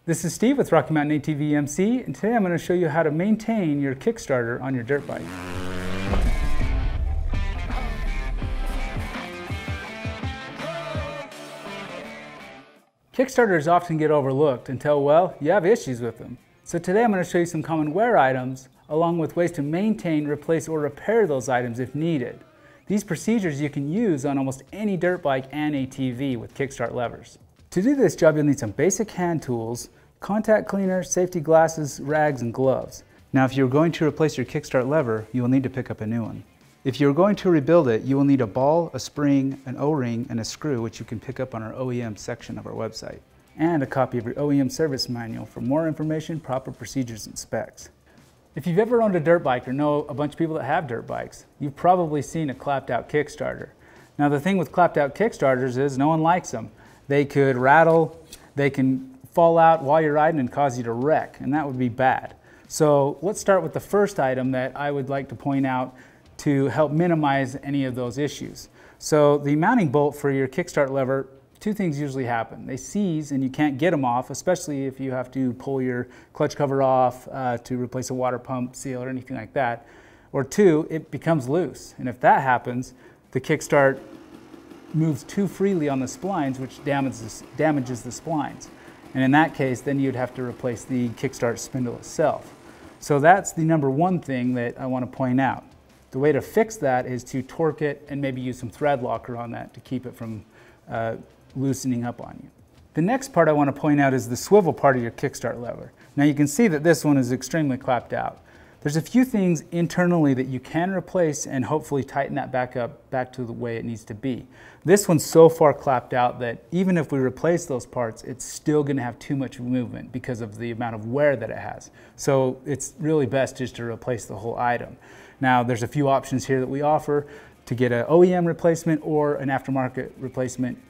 This is Steve with Rocky Mountain ATV MC, and today I'm going to show you how to maintain your Kickstarter on your dirt bike. Kickstarters often get overlooked until, well, you have issues with them. So today I'm going to show you some common wear items, along with ways to maintain, replace, or repair those items if needed. These procedures you can use on almost any dirt bike and ATV with Kickstart levers. To do this job, you'll need some basic hand tools, contact cleaner, safety glasses, rags, and gloves. Now, if you're going to replace your Kickstart lever, you will need to pick up a new one. If you're going to rebuild it, you will need a ball, a spring, an O-ring, and a screw, which you can pick up on our OEM section of our website, and a copy of your OEM service manual for more information, proper procedures, and specs. If you've ever owned a dirt bike or know a bunch of people that have dirt bikes, you've probably seen a clapped out Kickstarter. Now, the thing with clapped out Kickstarters is no one likes them. They could rattle, they can fall out while you're riding and cause you to wreck, and that would be bad. So let's start with the first item that I would like to point out to help minimize any of those issues. So the mounting bolt for your Kickstart lever, two things usually happen. They seize and you can't get them off, especially if you have to pull your clutch cover off to replace a water pump seal or anything like that. Or two, it becomes loose. And if that happens, the Kickstart moves too freely on the splines, which damages the splines. And in that case, then you'd have to replace the Kickstart spindle itself. So that's the number one thing that I want to point out. The way to fix that is to torque it and maybe use some thread locker on that to keep it from loosening up on you. The next part I want to point out is the swivel part of your Kickstart lever. Now you can see that this one is extremely clapped out. There's a few things internally that you can replace and hopefully tighten that back to the way it needs to be. This one's so far clapped out that even if we replace those parts, it's still going to have too much movement because of the amount of wear that it has. So it's really best just to replace the whole item. Now there's a few options here that we offer to get an OEM replacement or an aftermarket replacement.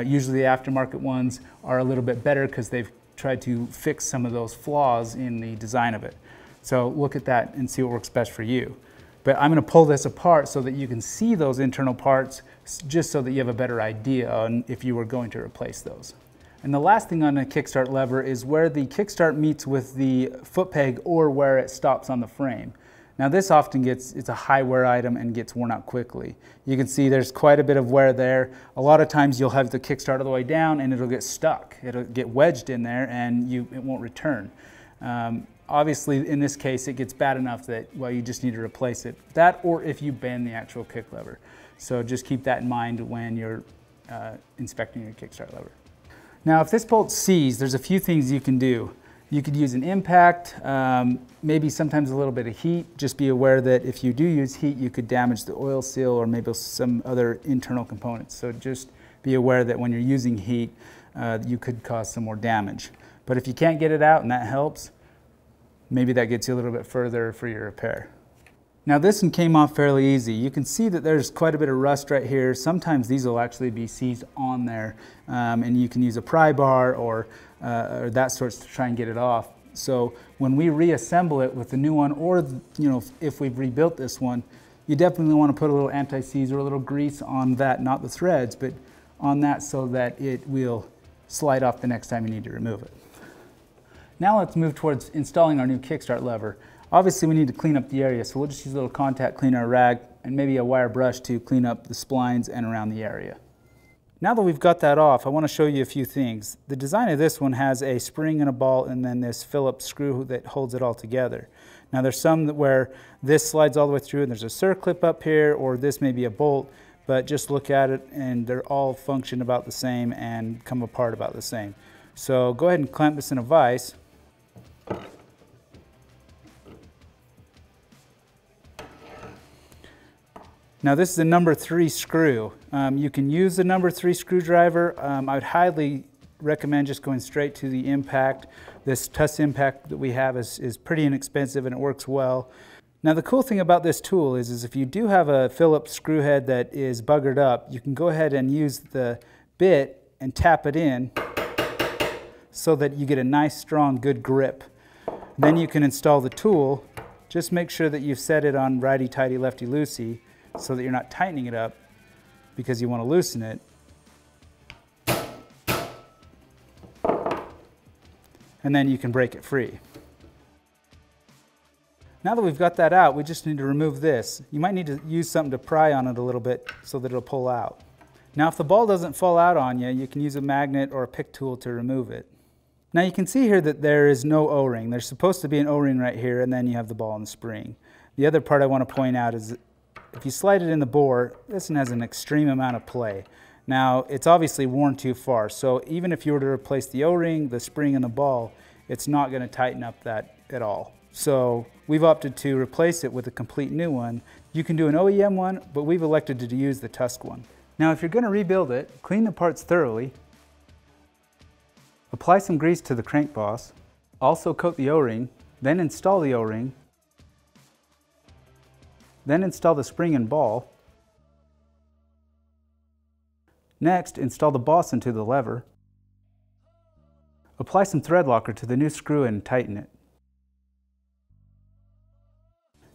Usually the aftermarket ones are a little bit better because they've tried to fix some of those flaws in the design of it. So look at that and see what works best for you. But I'm going to pull this apart so that you can see those internal parts, just so that you have a better idea on if you were going to replace those. And the last thing on a Kickstart lever is where the Kickstart meets with the foot peg or where it stops on the frame. Now this often it's a high wear item and gets worn out quickly. You can see there's quite a bit of wear there. A lot of times you'll have the Kickstart all the way down and it'll get stuck. It'll get wedged in there and it won't return. Obviously, in this case, it gets bad enough that, well, you just need to replace it. That or if you bend the actual kick lever. So just keep that in mind when you're inspecting your Kickstart lever. Now, if this bolt seized, there's a few things you can do. You could use an impact, maybe sometimes a little bit of heat. Just be aware that if you do use heat, you could damage the oil seal or maybe some other internal components. So just be aware that when you're using heat, you could cause some more damage. But if you can't get it out and that helps, maybe that gets you a little bit further for your repair. Now this one came off fairly easy. You can see that there's quite a bit of rust right here. Sometimes these will actually be seized on there, and you can use a pry bar or that sort to try and get it off. So when we reassemble it with the new one, or if we've rebuilt this one, you definitely want to put a little anti-seize or a little grease on that, not the threads, but on that so that it will slide off the next time you need to remove it. Now let's move towards installing our new Kickstart lever. Obviously we need to clean up the area, so we'll just use a little contact cleaner, a rag, and maybe a wire brush to clean up the splines and around the area. Now that we've got that off, I want to show you a few things. The design of this one has a spring and a ball and then this Phillips screw that holds it all together. Now there's some where this slides all the way through and there's a circlip up here, or this may be a bolt, but just look at it and they're all function about the same and come apart about the same. So go ahead and clamp this in a vise. Now this is a number 3 screw. You can use the number 3 screwdriver. I would highly recommend just going straight to the impact. This Tuss impact that we have is pretty inexpensive and it works well. Now the cool thing about this tool is if you do have a Phillips screw head that is buggered up, you can go ahead and use the bit and tap it in so that you get a nice, strong, good grip. Then you can install the tool. Just make sure that you've set it on righty-tighty, lefty-loosey so that you're not tightening it up because you want to loosen it. and then you can break it free. Now that we've got that out, we just need to remove this. You might need to use something to pry on it a little bit so that it'll pull out. Now if the ball doesn't fall out on you, you can use a magnet or a pick tool to remove it. Now you can see here that there is no O-ring. There's supposed to be an O-ring right here, and then you have the ball and the spring. The other part I want to point out is if you slide it in the bore, this one has an extreme amount of play. Now it's obviously worn too far, so even if you were to replace the O-ring, the spring, and the ball, it's not going to tighten up that at all. So we've opted to replace it with a complete new one. You can do an OEM one, but we've elected to use the Tusk one. Now if you're going to rebuild it, clean the parts thoroughly, apply some grease to the crank boss, also coat the O-ring, then install the O-ring, then install the spring and ball. Next, install the boss into the lever. Apply some thread locker to the new screw and tighten it.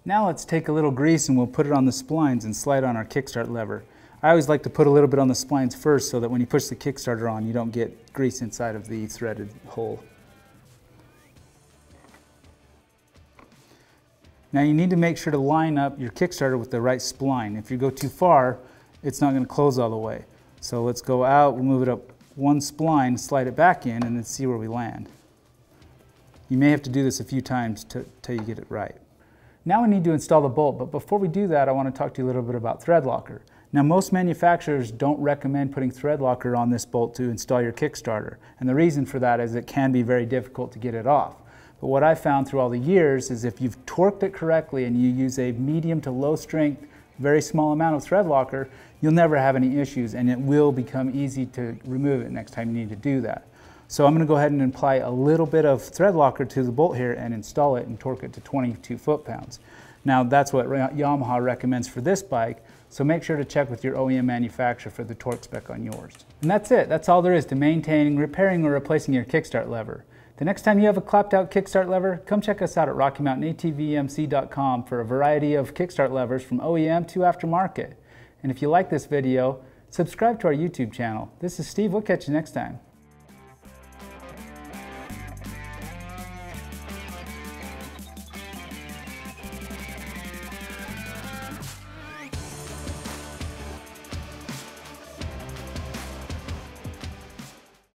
Now let's take a little grease and we'll put it on the splines and slide on our Kickstart lever. I always like to put a little bit on the splines first so that when you push the Kickstarter on, you don't get grease inside of the threaded hole. Now you need to make sure to line up your Kickstarter with the right spline. If you go too far, it's not going to close all the way. So let's go out, we'll move it up one spline, slide it back in, and then see where we land. You may have to do this a few times till you get it right. Now we need to install the bolt, but before we do that, I want to talk to you a little bit about thread locker. Now most manufacturers don't recommend putting thread locker on this bolt to install your Kickstarter, and the reason for that is it can be very difficult to get it off. But what I found through all the years is if you've torqued it correctly and you use a medium to low strength, very small amount of thread locker, you'll never have any issues and it will become easy to remove it next time you need to do that. So I'm going to go ahead and apply a little bit of thread locker to the bolt here and install it and torque it to 22 foot-pounds. Now that's what Yamaha recommends for this bike, so make sure to check with your OEM manufacturer for the torque spec on yours. And that's it. That's all there is to maintaining, repairing, or replacing your Kickstart lever. The next time you have a clapped out Kickstart lever, come check us out at RockyMountainATVMC.com for a variety of Kickstart levers from OEM to aftermarket. And if you like this video, subscribe to our YouTube channel. This is Steve. We'll catch you next time.